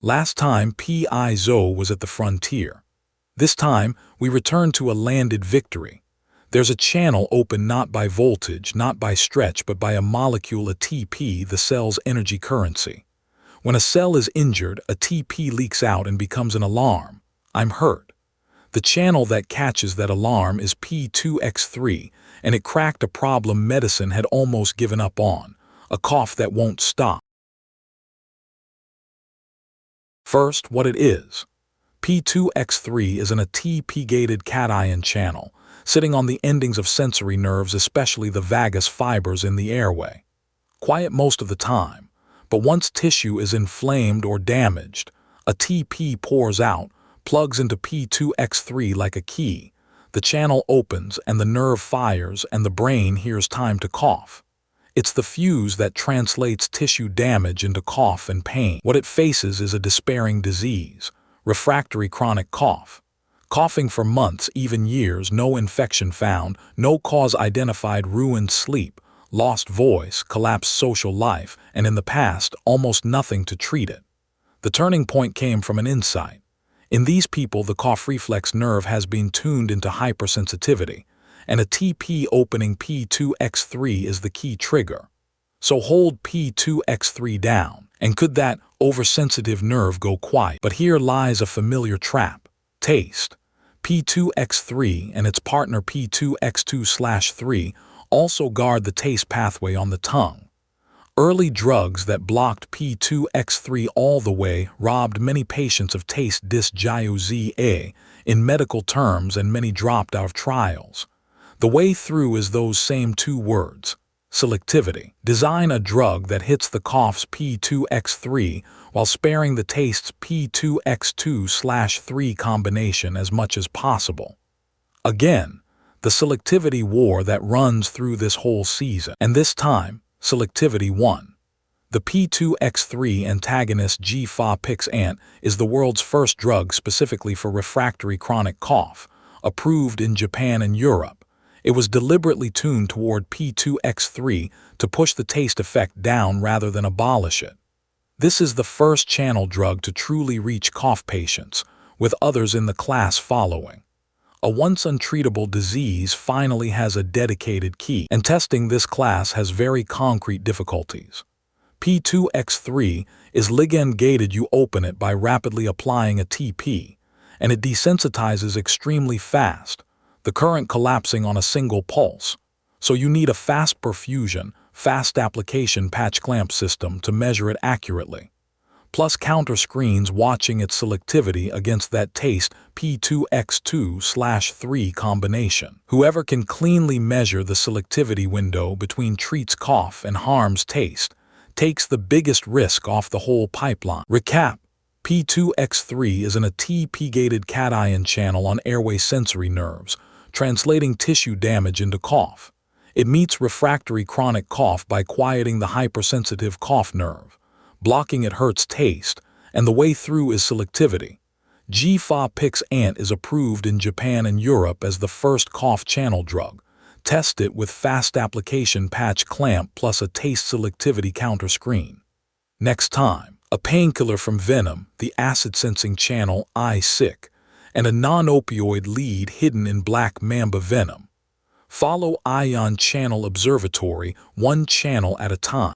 Last time P2X3 was at the frontier. This time, we return to a landed victory. There's a channel open not by voltage, not by stretch, but by a molecule ATP, the cell's energy currency. When a cell is injured, ATP leaks out and becomes an alarm. I'm hurt. The channel that catches that alarm is P2X3, and it cracked a problem medicine had almost given up on, a cough that won't stop. First, what it is. P2X3 is an ATP-gated cation channel, sitting on the endings of sensory nerves, especially the vagus fibers in the airway. Quiet most of the time, but once tissue is inflamed or damaged, ATP pours out, plugs into P2X3 like a key. The channel opens and the nerve fires and the brain hears time to cough. It's the fuse that translates tissue damage into cough and pain. What it faces is a despairing disease, refractory chronic cough. Coughing for months, even years, no infection found, no cause identified, ruined sleep, lost voice, collapsed social life, and in the past, almost nothing to treat it. The turning point came from an insight. In these people, the cough reflex nerve has been tuned into hypersensitivity, and ATP opening P2X3 is the key trigger. So hold P2X3 down, and could that oversensitive nerve go quiet? But here lies a familiar trap: taste. P2X3 and its partner P2X2/3 also guard the taste pathway on the tongue. Early drugs that blocked P2X3 all the way robbed many patients of taste dysgeusia in medical terms, and many dropped out of trials. The way through is those same two words: selectivity. Design a drug that hits the cough's P2X3 while sparing the taste's P2X2/3 combination as much as possible. Again, the selectivity war that runs through this whole season. And this time, selectivity won. The P2X3 antagonist Gefapixant is the world's first drug specifically for refractory chronic cough, approved in Japan and Europe. It was deliberately tuned toward P2X3 to push the taste effect down rather than abolish it. This is the first channel drug to truly reach cough patients, with others in the class following. A once untreatable disease finally has a dedicated key, and testing this class has very concrete difficulties. P2X3 is ligand-gated. You open it by rapidly applying ATP, and it desensitizes extremely fast, the current collapsing on a single pulse. So you need a fast perfusion, fast application patch clamp system to measure it accurately, plus counter screens watching its selectivity against that taste P2X2/3 combination. Whoever can cleanly measure the selectivity window between treats cough and harms taste takes the biggest risk off the whole pipeline. Recap: P2X3 is an ATP-gated cation channel on airway sensory nerves, translating tissue damage into cough. It meets refractory chronic cough by quieting the hypersensitive cough nerve. Blocking it hurts taste, and the way through is selectivity. Gefapixant is approved in Japan and Europe as the first cough channel drug. Test it with fast application patch clamp plus a taste selectivity counter screen. Next time, a painkiller from venom, the acid-sensing channel CiPA, and a non-opioid lead hidden in black mamba venom. Follow on Channel Observatory, one channel at a time.